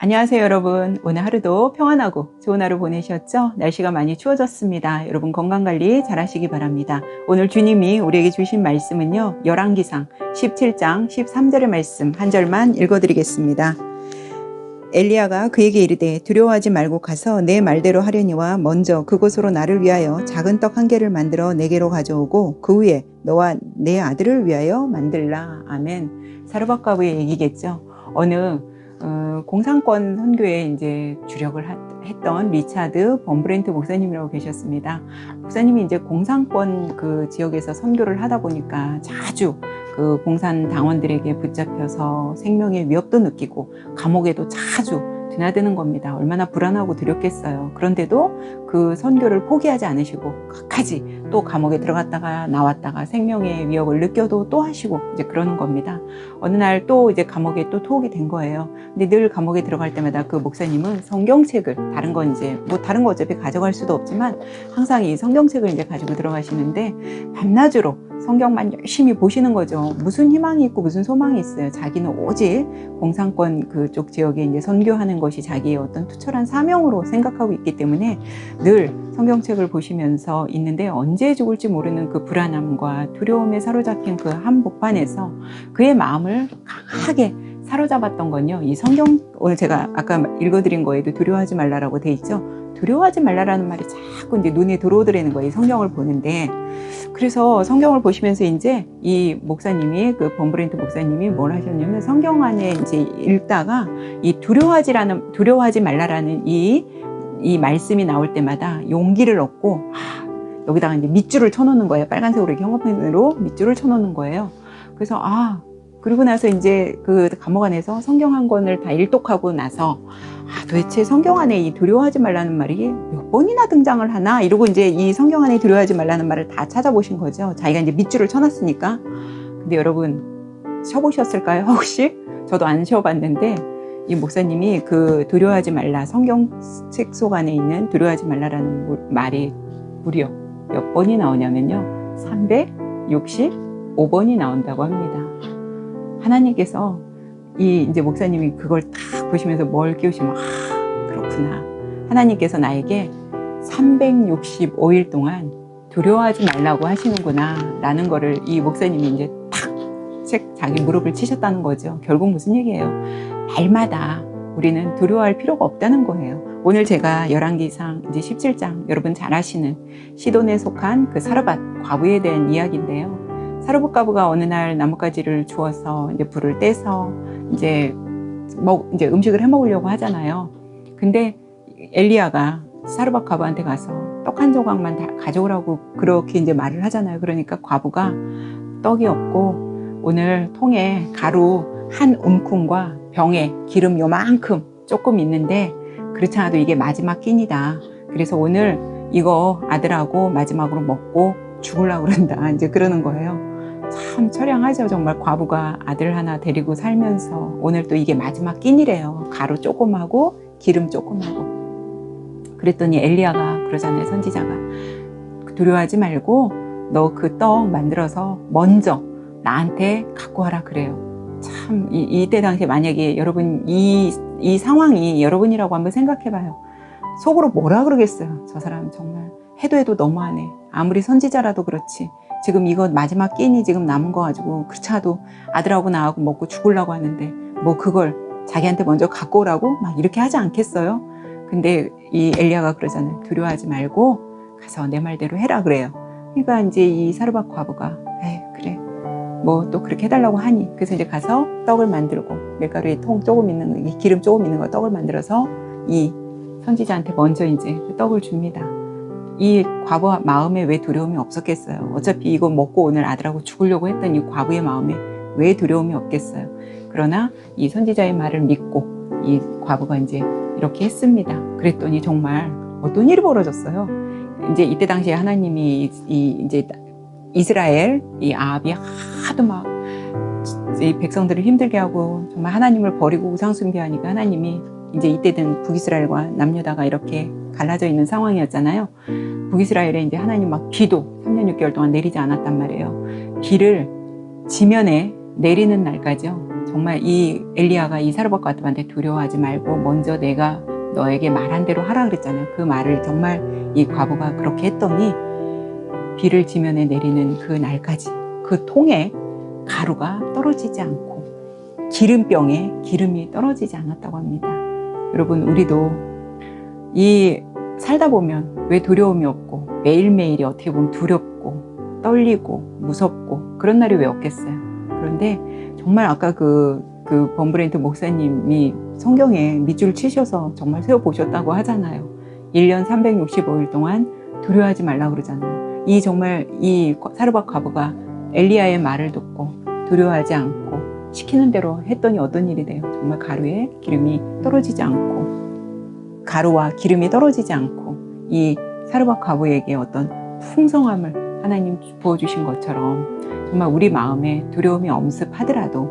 안녕하세요 여러분. 오늘 하루도 평안하고 좋은 하루 보내셨죠? 날씨가 많이 추워졌습니다. 여러분 건강관리 잘 하시기 바랍니다. 오늘 주님이 우리에게 주신 말씀은요, 열왕기상 17장 13절의 말씀 한 절만 읽어드리겠습니다. 엘리야가 그에게 이르되 두려워하지 말고 가서 내 말대로 하려니와 먼저 그곳으로 나를 위하여 작은 떡 한 개를 만들어 내게로 가져오고 그 위에 너와 내 아들을 위하여 만들라. 아멘. 사르밧과부의 얘기겠죠. 어느 공산권 선교에 이제 주력을 했던 리차드 범브렌트 목사님이라고 계셨습니다. 목사님이 이제 공산권 그 지역에서 선교를 하다 보니까 자주 그 공산 당원들에게 붙잡혀서 생명의 위협도 느끼고 감옥에도 자주 드나드는 겁니다. 얼마나 불안하고 두렵겠어요. 그런데도 그 선교를 포기하지 않으시고 끝까지 또 감옥에 들어갔다가 나왔다가 생명의 위협을 느껴도 또 하시고 이제 그러는 겁니다. 어느 날 또 이제 감옥에 또 투옥이 된 거예요. 근데 늘 감옥에 들어갈 때마다 그 목사님은 성경책을, 다른 건 이제 뭐 다른 거 어차피 가져갈 수도 없지만 항상 이 성경책을 이제 가지고 들어가시는데 밤낮으로 성경만 열심히 보시는 거죠. 무슨 희망이 있고 무슨 소망이 있어요. 자기는 오직 공산권 그쪽 지역에 이제 선교하는 것이 자기의 어떤 투철한 사명으로 생각하고 있기 때문에 늘 성경책을 보시면서 있는데 언제 죽을지 모르는 그 불안함과 두려움에 사로잡힌 그 한복판에서 그의 마음을 강하게 사로잡았던 건요, 이 성경, 오늘 제가 아까 읽어드린 거에도 두려워하지 말라라고 돼 있죠. 두려워하지 말라라는 말이 자꾸 이제 눈에 들어오더라는 거예요, 성경을 보는데. 그래서 성경을 보시면서 이제 이 목사님이, 그 범브렌트 목사님이 뭘 하셨냐면 성경 안에 이제 읽다가 이 두려워하지 말라라는 이 말씀이 나올 때마다 용기를 얻고, 여기다가 이제 밑줄을 쳐놓는 거예요. 빨간색으로 이렇게 형광펜으로 밑줄을 쳐놓는 거예요. 그래서 그리고 나서 이제 그 감옥 안에서 성경 한 권을 다 일독하고 나서 도대체 성경 안에 이 두려워하지 말라는 말이 몇 번이나 등장을 하나, 이러고 이제 이 성경 안에 두려워하지 말라는 말을 다 찾아보신 거죠. 자기가 이제 밑줄을 쳐놨으니까. 근데 여러분 쳐보셨을까요 혹시? 저도 안 쳐봤는데 이 목사님이 그 두려워하지 말라, 성경책 속 안에 있는 두려워하지 말라라는 말이 무려 몇 번이 나오냐면요, 365번이 나온다고 합니다. 하나님께서 이제 목사님이 그걸 딱 보시면서 뭘 끼우시면, 그렇구나. 하나님께서 나에게 365일 동안 두려워하지 말라고 하시는구나 라는 거를 이 목사님이 이제 탁 자기 무릎을 치셨다는 거죠. 결국 무슨 얘기예요? 날마다 우리는 두려워할 필요가 없다는 거예요. 오늘 제가 열왕기상 이제 17장, 여러분 잘 아시는 시돈에 속한 그 사르밧 과부에 대한 이야기인데요. 사르밧 과부가 어느 날 나뭇가지를 주워서 이제 불을 떼서 이제 음식을 해 먹으려고 하잖아요. 근데 엘리야가 사르밧 과부한테 가서 떡 한 조각만 다 가져오라고 그렇게 이제 말을 하잖아요. 그러니까 과부가 떡이 없고 오늘 통에 가루 한 움큼과 병에 기름 요만큼 조금 있는데, 그렇지 않아도 이게 마지막 끼니다. 그래서 오늘 이거 아들하고 마지막으로 먹고 죽으려고 그런다. 이제 그러는 거예요. 참 처량하죠. 정말 과부가 아들 하나 데리고 살면서 오늘 또 이게 마지막 끼니래요. 가루 조금하고 기름 조금하고. 그랬더니 엘리야가 그러잖아요, 선지자가. 두려워하지 말고 너 그 떡 만들어서 먼저 나한테 갖고 와라 그래요. 참 이때 당시에 만약에 여러분 이 상황이 여러분이라고 한번 생각해봐요. 속으로 뭐라 그러겠어요. 저 사람 정말 해도 너무하네. 아무리 선지자라도 그렇지. 지금 이거 마지막 끼니 지금 남은 거 가지고 그렇지 않아도 아들하고 나하고 먹고 죽으려고 하는데 뭐 그걸 자기한테 먼저 갖고 오라고 막 이렇게 하지 않겠어요? 근데 이 엘리야가 그러잖아요. 두려워하지 말고 가서 내 말대로 해라 그래요. 그러니까 이제 이 사르밧 과부가 그래 뭐 또 그렇게 해달라고 하니, 그래서 이제 가서 떡을 만들고 밀가루에 통 조금 있는 거, 이 기름 조금 있는 거 떡을 만들어서 이 선지자한테 먼저 이제 그 떡을 줍니다. 이 과부 마음에 왜 두려움이 없었겠어요? 어차피 이거 먹고 오늘 아들하고 죽으려고 했던 이 과부의 마음에 왜 두려움이 없겠어요? 그러나 이 선지자의 말을 믿고 이 과부가 이제 이렇게 했습니다. 그랬더니 정말 어떤 일이 벌어졌어요? 이제 이때 당시에 하나님이 이제 이스라엘 이 아합이 하도 막 이 백성들을 힘들게 하고 정말 하나님을 버리고 우상 숭배하니까 하나님이 이제 이때는 북이스라엘과 남유다가 이렇게 갈라져 있는 상황이었잖아요. 북이스라엘에 이제 하나님 막 비도 3년 6개월 동안 내리지 않았단 말이에요. 비를 지면에 내리는 날까지요. 정말 이 엘리야가 이 사르밧 과부한테 두려워하지 말고 먼저 내가 너에게 말한 대로 하라 그랬잖아요. 그 말을 정말 이 과부가 그렇게 했더니 비를 지면에 내리는 그 날까지 그 통에 가루가 떨어지지 않고 기름병에 기름이 떨어지지 않았다고 합니다. 여러분, 우리도 이 살다 보면 왜 두려움이 없고 매일매일이 어떻게 보면 두렵고 떨리고 무섭고 그런 날이 왜 없겠어요. 그런데 정말 아까 그 범브렌트 목사님이 성경에 밑줄 치셔서 정말 세워보셨다고 하잖아요. 1년 365일 동안 두려워하지 말라고 그러잖아요. 정말 이 사르밧 과부가 엘리야의 말을 듣고 두려워하지 않고 시키는 대로 했더니 어떤 일이 돼요? 정말 가루에 기름이 떨어지지 않고 가루와 기름이 떨어지지 않고 이 사르밧 과부에게 어떤 풍성함을 하나님 부어주신 것처럼 정말 우리 마음에 두려움이 엄습하더라도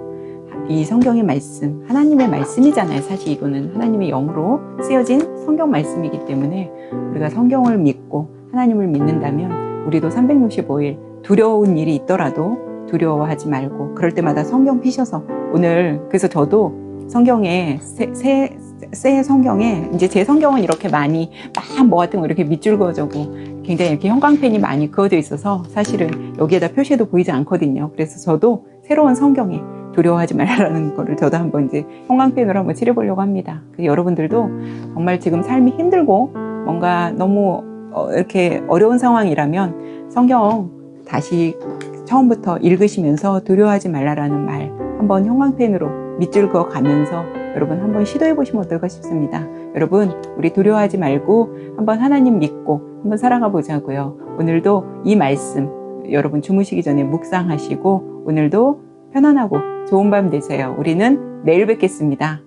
이 성경의 말씀, 하나님의 말씀이잖아요. 사실 이거는 하나님의 영으로 쓰여진 성경 말씀이기 때문에 우리가 성경을 믿고 하나님을 믿는다면 우리도 365일 두려운 일이 있더라도 두려워하지 말고 그럴 때마다 성경 피셔서 오늘 그래서 저도 성경에 새 성경에 이제 제 성경은 이렇게 많이 막 뭐 같은 거 이렇게 밑줄 그어주고 굉장히 이렇게 형광펜이 많이 그어져 있어서 사실은 여기에다 표시도 보이지 않거든요. 그래서 저도 새로운 성경에 두려워하지 말라는 거를 저도 한번 이제 형광펜으로 한번 칠해보려고 합니다. 여러분들도 정말 지금 삶이 힘들고 뭔가 너무 이렇게 어려운 상황이라면 성경 다시 처음부터 읽으시면서 두려워하지 말라라는 말 한번 형광펜으로 밑줄 그어 가면서 여러분 한번 시도해 보시면 어떨까 싶습니다. 여러분, 우리 두려워하지 말고 한번 하나님 믿고 한번 살아가 보자고요. 오늘도 이 말씀 여러분 주무시기 전에 묵상하시고 오늘도 편안하고 좋은 밤 되세요. 우리는 내일 뵙겠습니다.